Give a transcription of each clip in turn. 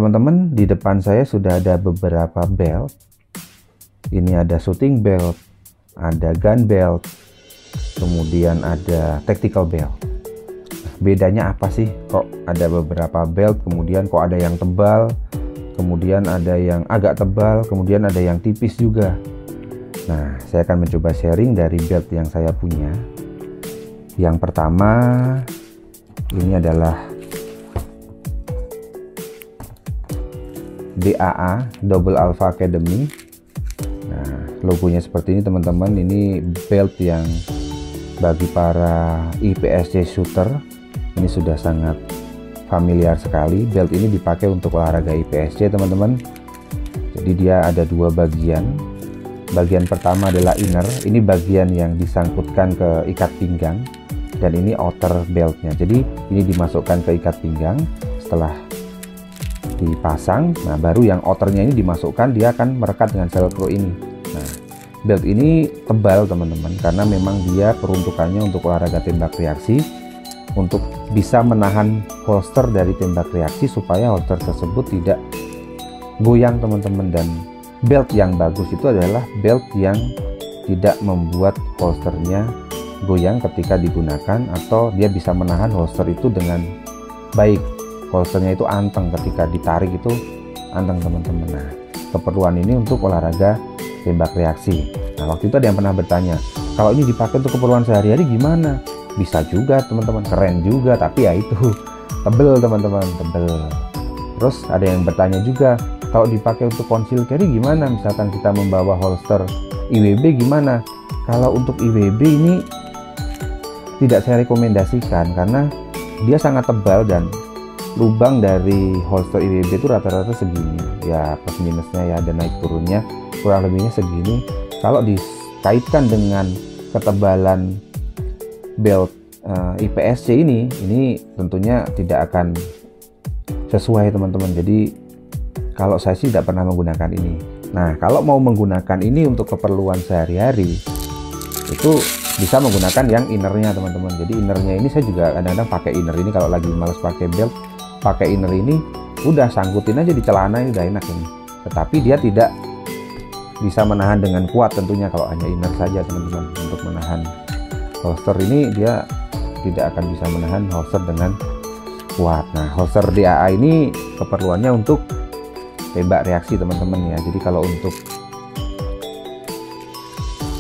teman-teman, di depan saya sudah ada beberapa belt. Ini ada shooting belt, ada gun belt, kemudian ada tactical belt. Bedanya apa sih? Kok ada beberapa belt, kemudian kok ada yang tebal, kemudian ada yang agak tebal, kemudian ada yang tipis juga. Nah, saya akan mencoba sharing dari belt yang saya punya. Yang pertama, ini adalah DAA, Double Alpha Academy. Nah, logonya seperti ini teman-teman. Ini belt yang bagi para IPSC shooter ini sudah sangat familiar sekali. Belt ini dipakai untuk olahraga IPSC teman-teman. Jadi dia ada dua bagian. Bagian pertama adalah inner. Ini bagian yang disangkutkan ke ikat pinggang. Dan ini outer beltnya. Jadi ini dimasukkan ke ikat pinggang. Setelah dipasang, nah baru yang outernya ini dimasukkan, dia akan merekat dengan velcro ini. Nah, belt ini tebal teman-teman, karena memang dia peruntukannya untuk olahraga tembak reaksi, untuk bisa menahan holster dari tembak reaksi supaya holster tersebut tidak goyang teman-teman. Dan belt yang bagus itu adalah belt yang tidak membuat holsternya goyang ketika digunakan, atau dia bisa menahan holster itu dengan baik. Holsternya itu anteng, ketika ditarik itu anteng teman-teman. Nah, keperluan ini untuk olahraga tembak reaksi. Nah, waktu itu ada yang pernah bertanya, kalau ini dipakai untuk keperluan sehari-hari gimana? Bisa juga teman-teman, keren juga, tapi ya itu tebel teman-teman, tebel. Terus ada yang bertanya juga, kalau dipakai untuk conceal carry gimana? Misalkan kita membawa holster IWB gimana? Kalau untuk IWB ini tidak saya rekomendasikan, karena dia sangat tebal dan lubang dari holster IWB itu rata-rata segini ya, plus minusnya ya ada naik turunnya, kurang lebihnya segini. Kalau dikaitkan dengan ketebalan belt IPSC ini tentunya tidak akan sesuai teman-teman. Jadi kalau saya sih tidak pernah menggunakan ini. Nah, kalau mau menggunakan ini untuk keperluan sehari-hari itu bisa menggunakan yang innernya teman-teman. Jadi innernya ini saya juga kadang-kadang pakai inner ini kalau lagi males pakai belt, pakai inner ini udah sangkutin aja di celana, ini udah enak ini. Tetapi dia tidak bisa menahan dengan kuat tentunya kalau hanya inner saja teman-teman. Untuk menahan holster ini dia tidak akan bisa menahan holster dengan kuat. Nah, holster DAA ini keperluannya untuk tembak reaksi teman-teman ya. Jadi kalau untuk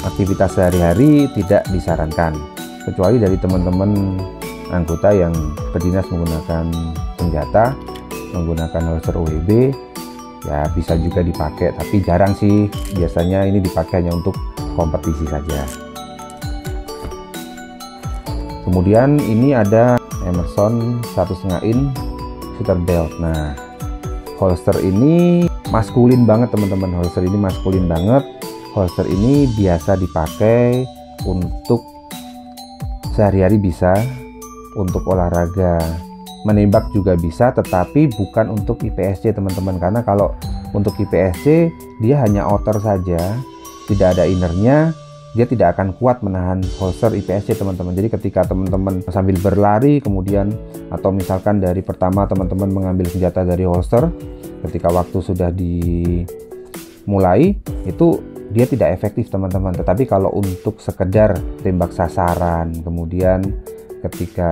aktivitas sehari-hari tidak disarankan, kecuali dari teman-teman anggota yang berdinas menggunakan senjata, menggunakan holster OWB ya, bisa juga dipakai, tapi jarang sih. Biasanya ini dipakai hanya untuk kompetisi saja. Kemudian ini ada Emerson 1,5 in shooter belt. Nah, holster ini maskulin banget teman-teman. Holster ini maskulin banget. Holster ini biasa dipakai untuk sehari-hari bisa, untuk olahraga menembak juga bisa, tetapi bukan untuk IPSC teman-teman. Karena kalau untuk IPSC dia hanya outer saja, tidak ada innernya, dia tidak akan kuat menahan holster IPSC teman-teman. Jadi ketika teman-teman sambil berlari kemudian, atau misalkan dari pertama teman-teman mengambil senjata dari holster, ketika waktu sudah dimulai itu dia tidak efektif teman-teman. Tetapi kalau untuk sekedar tembak sasaran, kemudian ketika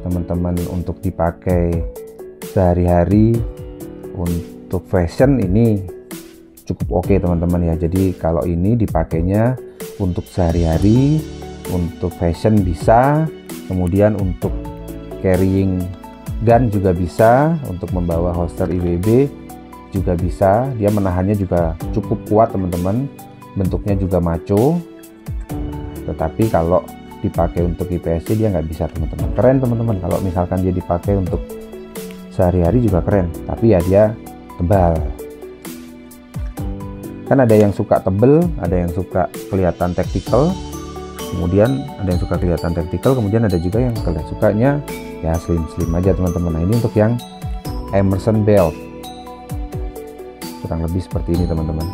teman-teman untuk dipakai sehari-hari untuk fashion, ini cukup oke teman-teman ya. Jadi kalau ini dipakainya untuk sehari-hari, untuk fashion bisa, kemudian untuk carrying gun juga bisa, untuk membawa holster IWB juga bisa. Dia menahannya juga cukup kuat teman-teman, bentuknya juga maco. Tetapi kalau dipakai untuk IPSC dia nggak bisa teman-teman. Keren teman-teman kalau misalkan dia dipakai untuk sehari-hari juga keren, tapi ya dia tebal. Kan ada yang suka tebel, ada yang suka kelihatan tactical, kemudian ada yang suka kelihatan tactical, kemudian ada juga yang sukanya ya slim-slim aja teman-teman. Nah, ini untuk yang Emerson belt, kurang lebih seperti ini teman-teman.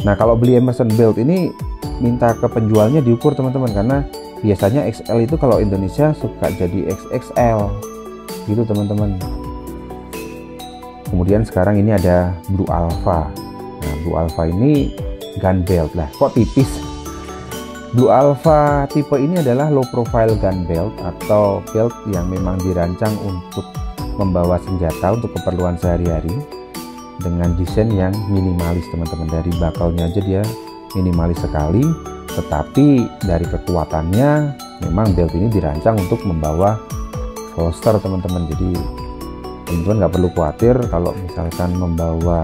Nah, kalau beli Emerson belt ini minta ke penjualnya diukur teman-teman, karena biasanya XL itu kalau Indonesia suka jadi XXL gitu teman-teman. Kemudian sekarang ini ada Blue Alpha. Nah, Blue Alpha ini gun belt lah, kok tipis. Blue Alpha tipe ini adalah low profile gun belt atau belt yang memang dirancang untuk membawa senjata untuk keperluan sehari-hari dengan desain yang minimalis teman-teman. Dari bakalnya aja dia minimalis sekali, tetapi dari kekuatannya memang belt ini dirancang untuk membawa holster teman-teman. Jadi teman-teman nggak perlu khawatir kalau misalkan membawa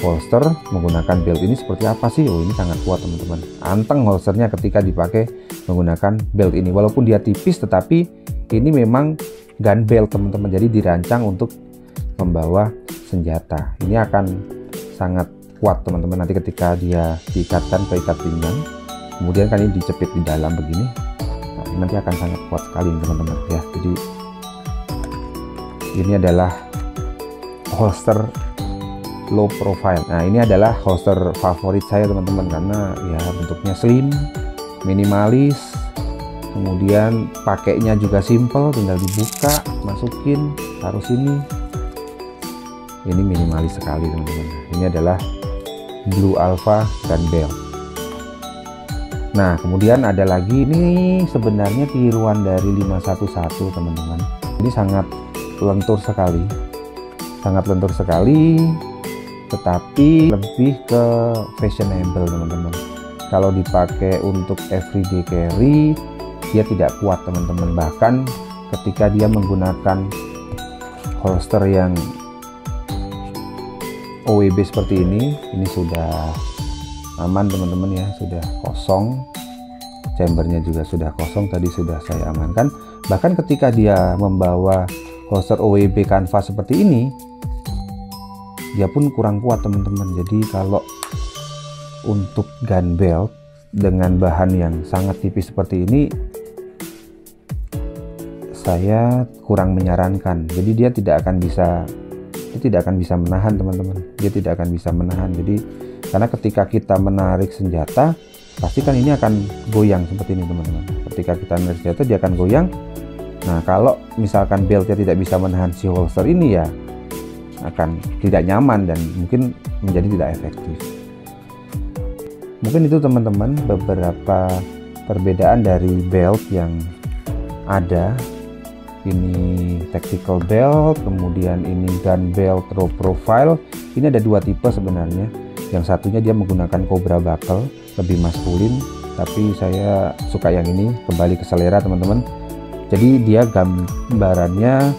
holster menggunakan belt ini seperti apa sih. Oh, ini sangat kuat teman-teman, anteng holsternya ketika dipakai menggunakan belt ini. Walaupun dia tipis, tetapi ini memang gun belt teman-teman, jadi dirancang untuk membawa senjata. Ini akan sangat kuat teman-teman nanti ketika dia diikatkan ke ikat pinggang, kemudian kan ini dicepit di dalam begini. Nah, ini nanti akan sangat kuat sekali teman-teman ya. Jadi ini adalah holster low profile. Nah, ini adalah holster favorit saya teman-teman, karena ya bentuknya slim, minimalis, kemudian pakainya juga simple, tinggal dibuka, masukin, taruh sini. Ini minimalis sekali teman-teman. Ini adalah Blue Alpha gun belt. Nah, kemudian ada lagi, ini sebenarnya tiruan dari 511 teman-teman. Ini sangat lentur sekali, sangat lentur sekali, tetapi lebih ke fashionable teman-teman. Kalau dipakai untuk everyday carry dia tidak kuat teman-teman. Bahkan ketika dia menggunakan holster yang OWB seperti ini sudah aman teman-teman ya, sudah kosong, chambernya juga sudah kosong, tadi sudah saya amankan. Bahkan ketika dia membawa holster OWB kanvas seperti ini, dia pun kurang kuat teman-teman. Jadi kalau untuk gun belt dengan bahan yang sangat tipis seperti ini, saya kurang menyarankan. Jadi dia tidak akan bisa menahan teman-teman. Dia tidak akan bisa menahan. Jadi karena ketika kita menarik senjata, pasti kan ini akan goyang seperti ini teman-teman. Ketika kita menarik senjata dia akan goyang. Nah, kalau misalkan beltnya tidak bisa menahan si holster ini, ya akan tidak nyaman dan mungkin menjadi tidak efektif. Mungkin itu teman-teman beberapa perbedaan dari belt yang ada. Ini tactical belt, kemudian ini gun belt low profile. Ini ada dua tipe sebenarnya. Yang satunya dia menggunakan cobra buckle, lebih maskulin, tapi saya suka yang ini, kembali ke selera teman-teman. Jadi dia gambarannya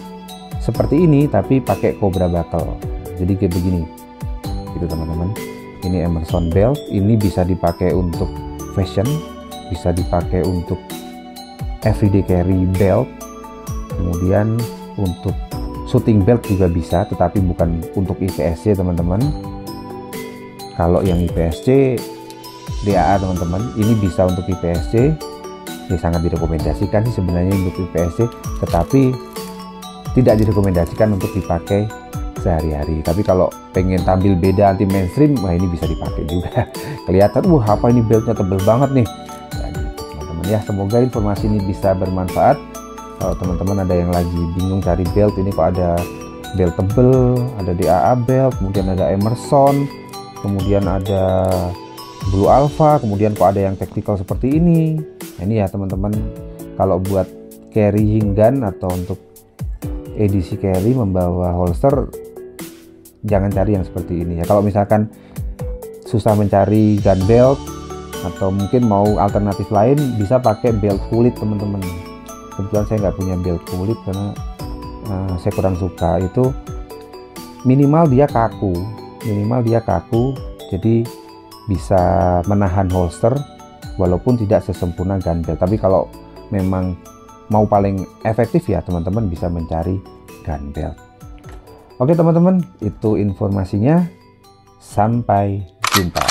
seperti ini tapi pakai cobra buckle, jadi kayak begini gitu teman-teman. Ini Emerson belt, ini bisa dipakai untuk fashion, bisa dipakai untuk everyday carry belt, kemudian untuk shooting belt juga bisa, tetapi bukan untuk IPSC teman-teman. Kalau yang IPSC DAA teman-teman, ini bisa untuk IPSC, ya sangat direkomendasikan sih sebenarnya untuk IPSC, tetapi tidak direkomendasikan untuk dipakai sehari-hari. Tapi kalau pengen tampil beda anti mainstream, wah ini bisa dipakai juga. Kelihatan, wah apa ini beltnya tebel banget nih. Nah, gitu, teman-teman ya. Semoga informasi ini bisa bermanfaat. Kalau teman-teman ada yang lagi bingung cari belt, ini kok ada belt tebel, ada DAA belt, kemudian ada Emerson, kemudian ada Blue Alpha, kemudian kok ada yang tactical seperti ini. Nah, ini ya teman-teman, kalau buat carrying gun atau untuk edisi carry membawa holster, jangan cari yang seperti ini ya. Kalau misalkan susah mencari gun belt atau mungkin mau alternatif lain, bisa pakai belt kulit teman-teman. Kebetulan saya nggak punya belt kulit karena saya kurang suka. Itu minimal dia kaku, jadi bisa menahan holster walaupun tidak sesempurna gun belt. Tapi kalau memang mau paling efektif ya teman-teman bisa mencari gun belt. Oke teman-teman, itu informasinya. Sampai jumpa.